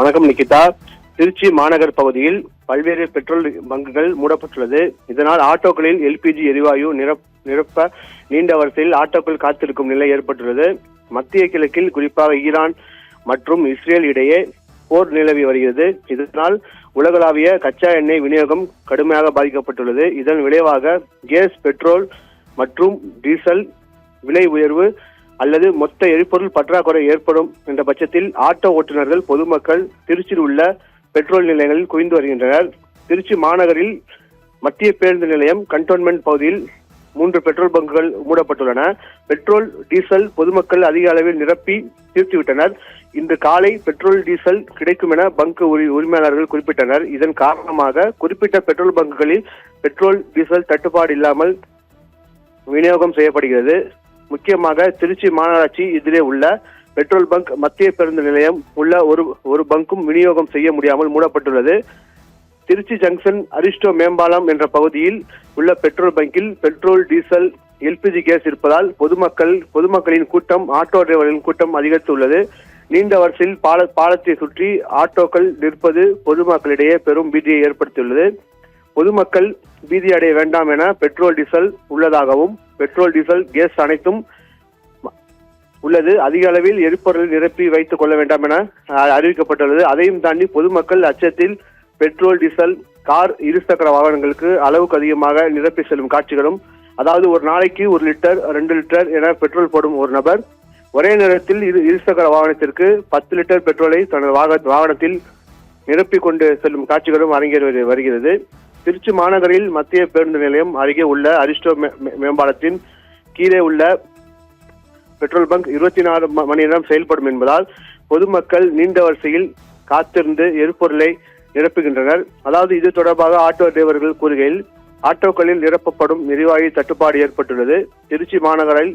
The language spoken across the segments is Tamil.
வணக்கம் நிகிதா. திருச்சி மாநகர் பகுதியில் பல்வேறு பெட்ரோல் பங்குகள் மூடப்பட்டுள்ளது. இதனால் ஆட்டோக்களில் எல்பிஜி எரிவாயு நிரப்ப நீண்ட வரிசையில் ஆட்டோக்கள் காத்திருக்கும் நிலை ஏற்பட்டுள்ளது. மத்திய கிழக்கில் குறிப்பாக ஈரான் மற்றும் இஸ்ரேல் இடையே போர் நிலவி வருகிறது. இதனால் உலகளாவிய கச்சா எண்ணெய் விநியோகம் கடுமையாக பாதிக்கப்பட்டுள்ளது. இதன் விளைவாக கேஸ், பெட்ரோல் மற்றும் டீசல் விலை உயர்வு அல்லது மொத்த எரிபொருள் பற்றாக்குறை ஏற்படும் என்ற பட்சத்தில் ஆட்டோ ஓட்டுநர்கள், பொதுமக்கள் திருச்சியில் உள்ள பெட்ரோல் நிலையங்களில் குவிந்து வருகின்றனர். திருச்சி மாநகரில் மத்திய பேருந்து நிலையம், கண்டோன்மெண்ட் பகுதியில் 3 பெட்ரோல் பங்குகள் மூடப்பட்டுள்ளன. பெட்ரோல், டீசல் பொதுமக்கள் அதிக அளவில் நிரப்பி தீர்த்துவிட்டனர். இன்று காலை பெட்ரோல், டீசல் கிடைக்கும் என பங்கு உரிமையாளர்கள் குறிப்பிட்டனர். இதன் காரணமாக குறிப்பிட்ட பெட்ரோல் பங்குகளில் பெட்ரோல், டீசல் தட்டுப்பாடு இல்லாமல் விநியோகம் செய்யப்படுகிறது. முக்கியமாக திருச்சி மாநகராட்சி எதிரே உள்ள பெட்ரோல் பங்க், மத்திய பேருந்து நிலையம் உள்ள ஒரு பங்கும் விநியோகம் செய்ய முடியாமல் மூடப்பட்டுள்ளது. திருச்சி ஜங்ஷன் அரிஸ்டோ மேம்பாலம் என்ற பகுதியில் உள்ள பெட்ரோல் பங்கில் பெட்ரோல், டீசல், எல்பிஜி கேஸ் இருப்பதால் பொதுமக்களின் கூட்டம், ஆட்டோ டிரைவர்களின் கூட்டம் அதிகரித்துள்ளது. நீண்ட வரிசையில் பாலத்தை சுற்றி ஆட்டோக்கள் நிற்பது பொதுமக்களிடையே பெரும் பீதியை ஏற்படுத்தியுள்ளது. பொதுமக்கள் பீதி அடைய வேண்டாம் என பெட்ரோல், டீசல் உள்ளதாகவும், பெட்ரோல், டீசல், கேஸ் அனைத்தும் உள்ளது. அதிக அளவில் எரிபொருள் நிரப்பி வைத்துக் கொள்ள வேண்டாம் என அறிவிக்கப்பட்டுள்ளது. அதையும் தாண்டி பொதுமக்கள் அச்சத்தில் பெட்ரோல், டீசல், கார், இருசக்கர வாகனங்களுக்கு அளவுக்கு அதிகமாக நிரப்பி செல்லும் காட்சிகளும், அதாவது ஒரு நாளைக்கு 1 லிட்டர் 2 லிட்டர் என பெட்ரோல் போடும் ஒரு நபர் ஒரே நேரத்தில் இருசக்கர வாகனத்திற்கு 10 லிட்டர் பெட்ரோலை தனது வாகனத்தில் நிரப்பிக் கொண்டு செல்லும் காட்சிகளும் அரங்கேறி வருகிறது. திருச்சி மாநகரில் மத்திய பேருந்து நிலையம் அருகே உள்ள அரிஸ்டோ மேம்பாலத்தின் கீழே உள்ள பெட்ரோல் பங்க் 24 மணி நேரம் செயல்படும் என்பதால் பொதுமக்கள் நீண்ட வரிசையில் காத்திருந்து எரிபொருளை நிரப்புகின்றனர். அதாவது இது தொடர்பாக ஆட்டோ டிரைவர்கள் கூறுகையில், ஆட்டோக்களில் நிரப்பப்படும் எரிவாயு தட்டுப்பாடு ஏற்பட்டுள்ளது. திருச்சி மாநகரில்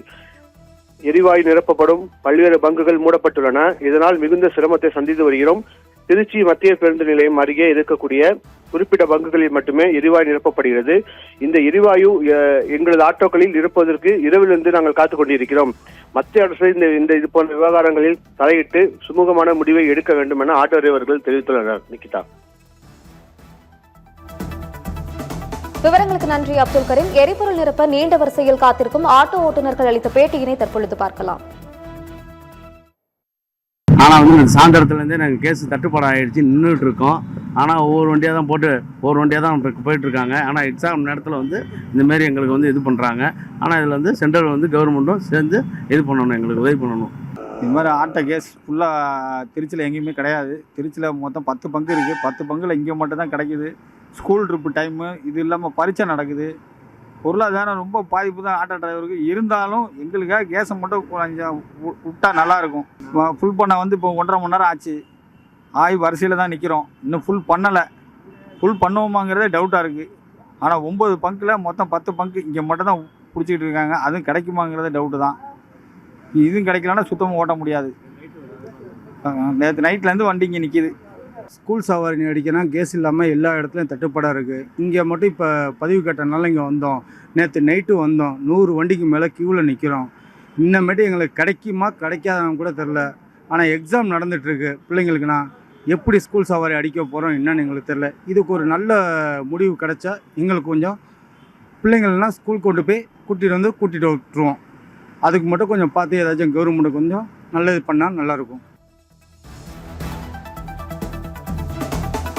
எரிவாயு நிரப்பப்படும் பல்வேறு பங்குகள் மூடப்பட்டுள்ளன. இதனால் மிகுந்த சிரமத்தை சந்தித்து வருகிறோம். திருச்சி மத்திய பேருந்து நிலையம் அருகே இருக்கக்கூடிய குறிப்பிட்ட பங்குகளில் மட்டுமே எரிவாயு நிரப்பப்படுகிறது. இந்த எரிவாயு எங்களது ஆட்டோக்களில் இருப்பதற்கு இரவிலிருந்து நாங்கள் காத்துக் கொண்டிருக்கிறோம். மத்திய அரசு இது போன்ற விவகாரங்களில் தலையிட்டு சுமூகமான முடிவை எடுக்க வேண்டும் என ஆட்டோ டிரைவர்கள் தெரிவித்துள்ளனர். நிகிதா, விவரங்களுக்கு நன்றி அப்துல் கரீம். எரிபொருள் நிரப்ப நீண்ட வரிசையில் காத்திருக்கும் ஆட்டோ ஓட்டுநர்கள் அளித்த பேட்டியினை தற்பொழுது பார்க்கலாம். ஆனால் சாயந்தரத்துலேருந்தே நாங்கள் கேஸ் தட்டுப்பாடு ஆகிடுச்சு, நின்றுட்டு இருக்கோம். ஆனால் ஒவ்வொரு வண்டியாக தான் போயிட்டுருக்காங்க. ஆனால் எக்ஸாம் நேரத்தில் இந்தமாரி எங்களுக்கு இது பண்ணுறாங்க. ஆனால் இதில் சென்ட்ரல் கவர்மெண்ட்டும் சேர்ந்து இது பண்ணணும், எங்களுக்கு உதவி பண்ணணும். இது மாதிரி ஆட்டோ கேஸ் ஃபுல்லாக திருச்சியில் எங்கேயுமே கிடையாது. திருச்சியில் மொத்தம் 10 பங்கு இருக்குது. 10 பங்கில் இங்கே மட்டும் தான் கிடைக்கிது. ஸ்கூல் ட்ரிப்பு டைமு, இது இல்லாமல் பரீட்சை நடக்குது. பொருளாதாரம் ரொம்ப பாதிப்பு தான் ஆட்டோ டிரைவருக்கு. இருந்தாலும் எங்களுக்காக கேஸை மட்டும் கொஞ்சம் விட்டா நல்லாயிருக்கும். ஃபுல் பண்ண இப்போ 1.5 மணி நேரம் ஆச்சு. வரிசையில் தான் நிற்கிறோம். இன்னும் ஃபுல் பண்ணலை. ஃபுல் பண்ணுவோமாங்கிறதே டவுட்டாக இருக்குது. ஆனால் 9 பங்கில் மொத்தம் 10 பங்கு இங்கே மட்டும் தான் பிடிச்சிக்கிட்டு இருக்காங்க. அதுவும் கிடைக்குமாங்கிறதே டவுட்டு தான். இதுவும் கிடைக்கலன்னா சுத்தமாக ஓட்ட முடியாது. நேற்று நைட்லேருந்து வண்டி இங்கே நிற்கிது. ஸ்கூல் சவாரி அடிக்கணும், கேஸ் இல்லாமல் எல்லா இடத்துலையும் தட்டுப்பாடாக இருக்குது. இங்கே மட்டும் இப்போ பதிவு கட்டனால இங்கே வந்தோம். நேற்று நைட்டு வந்தோம். 100 வண்டிக்கு மேலே க்யூவில் நிற்கிறோம். இன்னமேட்டு எங்களுக்கு கிடைக்குமா கிடைக்காதவங்க கூட தெரில. ஆனால் எக்ஸாம் நடந்துகிட்ருக்கு பிள்ளைங்களுக்குண்ணா. எப்படி ஸ்கூல் சவாரி அடிக்க போகிறோம் என்னன்னு எங்களுக்கு தெரில. இதுக்கு ஒரு நல்ல முடிவு கிடைச்சா எங்களுக்கு கொஞ்சம் பிள்ளைங்கள்லாம் ஸ்கூல் கொண்டு போய் கூட்டிகிட்டு விட்டுருவோம். அதுக்கு மட்டும் கொஞ்சம் பார்த்து ஏதாச்சும் கவர்மெண்ட்டு கொஞ்சம் நல்லது பண்ணால் நல்லாயிருக்கும்.